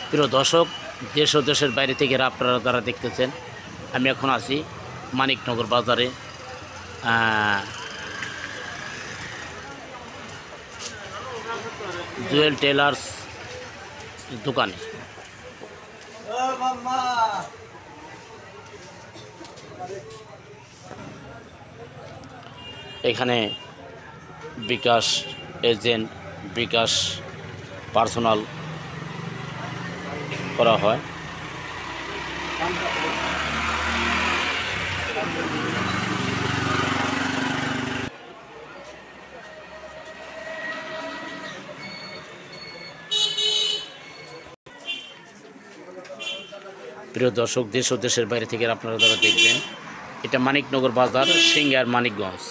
প্রিয় দর্শক, দেশ ও দেশের বাইরে থেকে আপনারা যারা দেখতেছেন, আমি এখন আছি মানিকনগর বাজারে। জুয়েল টেলার্স দোকানে। এখানে বিকাশ এজেন্ট, বিকাশ পার্সোনাল করা হয়। প্রিয় দর্শক, দেশ ও দেশের বাইরে থেকে আপনারা যারা দেখবেন, এটা মানিকনগর বাজার, সিঙ্গার, মানিকগঞ্জ।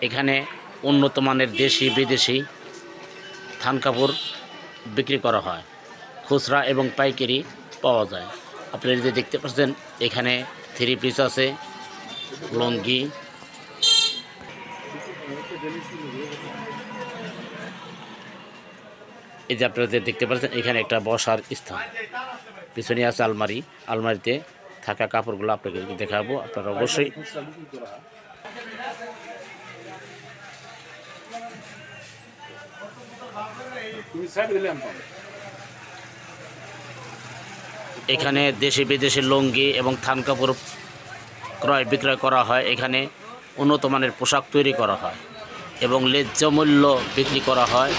এখানে উন্নত মানের দেশি বিদেশি থান কাপড় বিক্রি করা হয়, খুচরা এবং পাইকারি পাওয়া যায়। আপনারা যদি দেখতে পাচ্ছেন, এখানে থ্রি পিস আছে, লুঙ্গি, এই যে আপনারা দেখতে পাচ্ছেন, এখানে একটা বসার স্থান, পিছনে আছে আলমারি। আলমারিতে থাকা কাপড়গুলো আপনাকে দেখাবো, আপনারা অবশ্যই এখানে দেশি বিদেশি লুঙ্গি এবং থান কাপড় ক্রয় বিক্রয় করা হয়। এখানে উন্নত মানের পোশাক তৈরি করা হয় এবং ন্যায্য মূল্য বিক্রি করা হয়।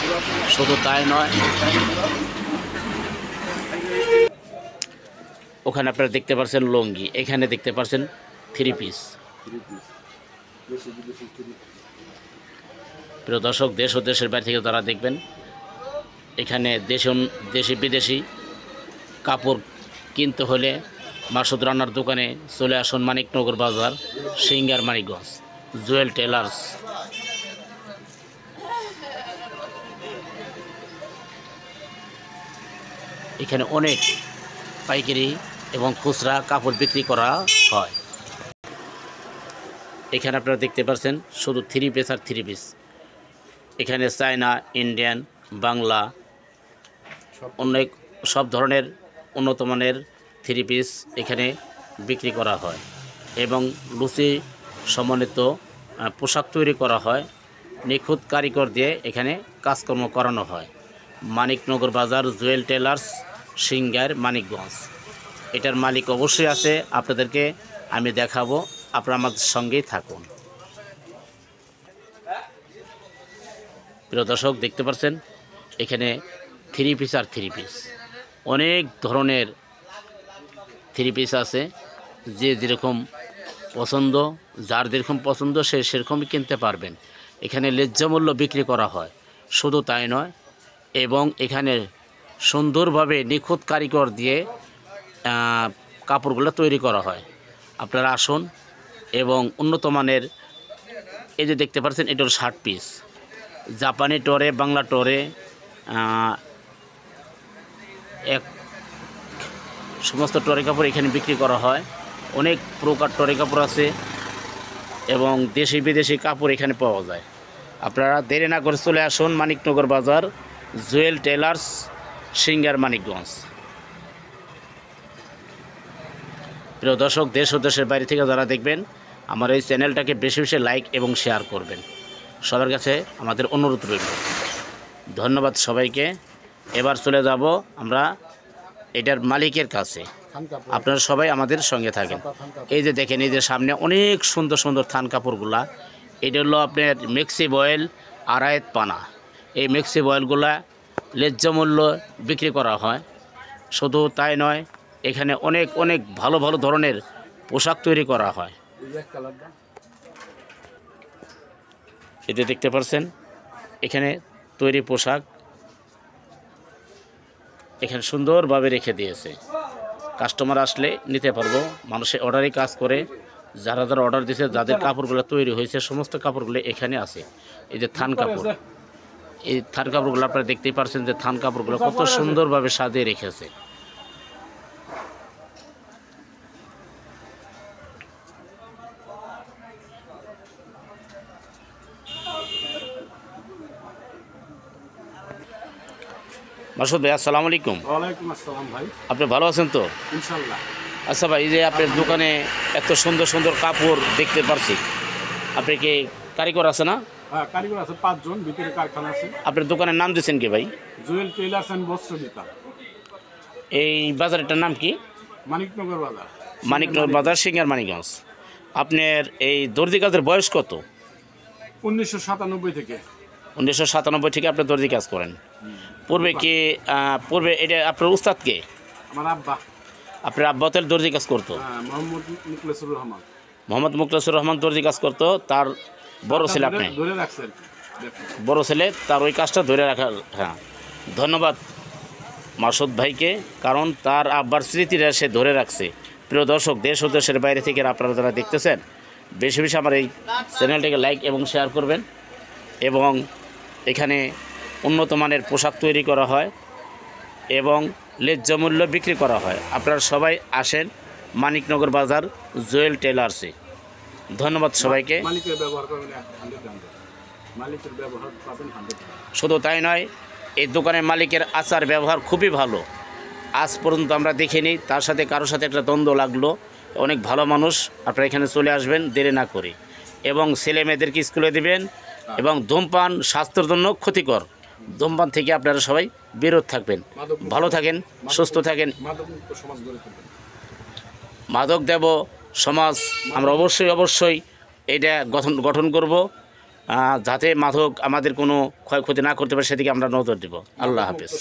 শুধু তাই নয়, ওখানে আপনারা দেখতে পাচ্ছেন লুঙ্গি, এখানে দেখতে পাচ্ছেন থ্রি পিস। প্রিয় দর্শক, দেশ ও দেশের বাইরে থেকে যারা দেখবেন, এখানে দেশি বিদেশি কাপড় কিনতে হলে মাসুদ রান্নার দোকানে চলে আসুন, মানিকনগর বাজার, সিঙ্গার, মানিকগঞ্জ, জুয়েল টেলার্স। এখানে অনেক পাইকারি এবং খুচরা কাপড় বিক্রি করা হয়। এখানে আপনারা দেখতে পাচ্ছেন শুধু থ্রি পিস আর থ্রি পিস। এখানে চায়না, ইন্ডিয়ান, বাংলা, অনেক সব ধরনের উন্নত মানের থ্রি পিস এখানে বিক্রি করা হয় এবং লুচি সমন্বিত পোশাক তৈরি করা হয়। নিখুঁত কারিগর দিয়ে এখানে কাজকর্ম করানো হয়। মানিকনগর বাজার, জুয়েল টেলার্স, সিঙ্গার, মানিকগঞ্জ। এটার মালিক অবশ্যই আছে, আপনাদেরকে আমি দেখাবো, আপনারা আমাদের সঙ্গেই থাকুন। প্রিয় দর্শক, দেখতে পাচ্ছেন এখানে থ্রি পিস আর থ্রি পিস, অনেক ধরনের থ্রি পিস আছে। যে যেরকম পছন্দ, যার যেরকম পছন্দ সে সেরকমই কিনতে পারবেন। এখানে ন্যায্য মূল্য বিক্রি করা হয়। শুধু তাই নয়, এবং এখানে সুন্দরভাবে নিখুঁত কারিগর দিয়ে কাপড়গুলো তৈরি করা হয়। আপনারা আসুন এবং উন্নত মানের, এই যে দেখতে পাচ্ছেন, এটা হলো 60 পিস। জাপানি টরে, বাংলা টরে, এক সমস্ত টরে কাপড় এখানে বিক্রি করা হয়। অনেক প্রকার টরে কাপড় আছে এবং দেশি বিদেশি কাপড় এখানে পাওয়া যায়। আপনারা দেরি না করে চলে আসুন, মানিকনগর বাজার, জুয়েল টেলার্স, সিঙ্গার, মানিকগঞ্জ। প্রিয় দর্শক, দেশ ও দেশের বাইরে থেকে যারা দেখবেন, আমার এই চ্যানেলটাকে বেশি বেশি লাইক এবং শেয়ার করবেন। সবার কাছে আমাদের অনুরোধ রইল। ধন্যবাদ সবাইকে। এবার চলে যাব আমরা এটার মালিকের কাছে। আপনারা সবাই আমাদের সঙ্গে থাকেন। এই যে দেখেন, এই যে সামনে অনেক সুন্দর সুন্দর থান কাপড়গুলা। এটা হলো আপনার মেক্সি বয়েল, আড়াইত পানা। এই মেক্সি বয়েলগুলা ন্যায্য মূল্য বিক্রি করা হয়। শুধু তাই নয়, এখানে অনেক অনেক ভালো ভালো ধরনের পোশাক তৈরি করা হয়। এতে দেখতে পাচ্ছেন এখানে তৈরি পোশাক এখানে সুন্দরভাবে রেখে দিয়েছে। কাস্টমার আসলে নিতে পারবো। মানুষের অর্ডারই কাজ করে। যারা যারা অর্ডার দিয়েছে, যাদের কাপড়গুলো তৈরি হয়েছে, সমস্ত কাপড়গুলো এখানে আছে। এই যে থান কাপড়, এই থান কাপড়গুলো আপনারা দেখতেই পাচ্ছেন যে থান কাপড়গুলো কত সুন্দরভাবে সাজিয়ে রেখেছে। মাসুদ ভাই আসসালামু আলাইকুম। ওয়ালাইকুম আসসালাম ভাই। আপনি ভালো আছেন তো? ইনশাল্লাহ। আচ্ছা ভাই, এই যে আপনার দোকানে এত সুন্দর সুন্দর কাপড় দেখতে পারছি, আপনি কি কারিগর আছে না? হ্যাঁ, কারিগর আছে 5 জন, ভিতরে কারখানা আছে। আপনার দোকানের নাম দিয়েছেন কি ভাই? জুয়েল টেইলার্স অ্যান্ড বস্ত্র বিতান, এই বাজারটার নাম কি? মানিকনগর বাজার। মানিকনগর বাজার, সিঙ্গার মানিকগঞ্জ। আপনার এই দর্জি কাজের বয়স কত? 1997 থেকে। 1997 থেকে আপনি দর্জি কাজ করেন। পূর্বে কি পূর্বে এটা আপনার উস্তাদ কে? আমার আব্বা। আপনার আব্বা তাহলে দর্জি কাজ করতো? হ্যাঁ, মোহাম্মদ মুখলেসুর রহমান। মোহাম্মদ মুখলেসুর রহমান দর্জি কাজ করতো, তার বড় ছেলে আপনি? ধরে রাখছেন, বড় ছেলে তার ওই কাজটা ধরে রাখার। হ্যাঁ, ধন্যবাদ মাসুদ ভাইকে, কারণ তার আব্বার স্মৃতিটা সে ধরে রাখছে। প্রিয় দর্শক, দেশ ও দেশের বাইরে থেকে আপনারা যারা দেখতেছেন, বেশি বেশি আমার এই চ্যানেলটিকে লাইক এবং শেয়ার করবেন। এবং এখানে উন্নত মানের পোশাক তৈরি করা হয় এবং ন্যায্য মূল্য বিক্রি করা হয়। আপনারা সবাই আসেন মানিকনগর বাজার জুয়েল টেলার্সে। ধন্যবাদ সবাইকে। মালিকের ব্যবহার করবেন 100%। মালিকের ব্যবহার পাবেন 100%। শুধু তাই নয়, এই দোকানের মালিকের আচার ব্যবহার খুবই ভালো। আজ পর্যন্ত আমরা দেখিনি তার সাথে কারোর সাথে একটা দ্বন্দ্ব লাগলো। অনেক ভালো মানুষ। আপনারা এখানে চলে আসবেন দেরি না করে, এবং ছেলে মেয়েদেরকে স্কুলে দেবেন। এবং ধূমপান স্বাস্থ্যের জন্য ক্ষতিকর। ধূমপান থেকে আপনারা সবাই বিরত থাকবেন। ভালো থাকেন, সুস্থ থাকেন। মাদকমুক্ত সমাজ গড়ে তুলবেন। মাদক দেব সমাজ আমরা অবশ্যই এটা গঠন করব, যাতে মাদক আমাদের কোনো ক্ষয়ক্ষতি না করতে পারে, সেদিকে আমরা নজর দেব। আল্লাহ হাফেজ।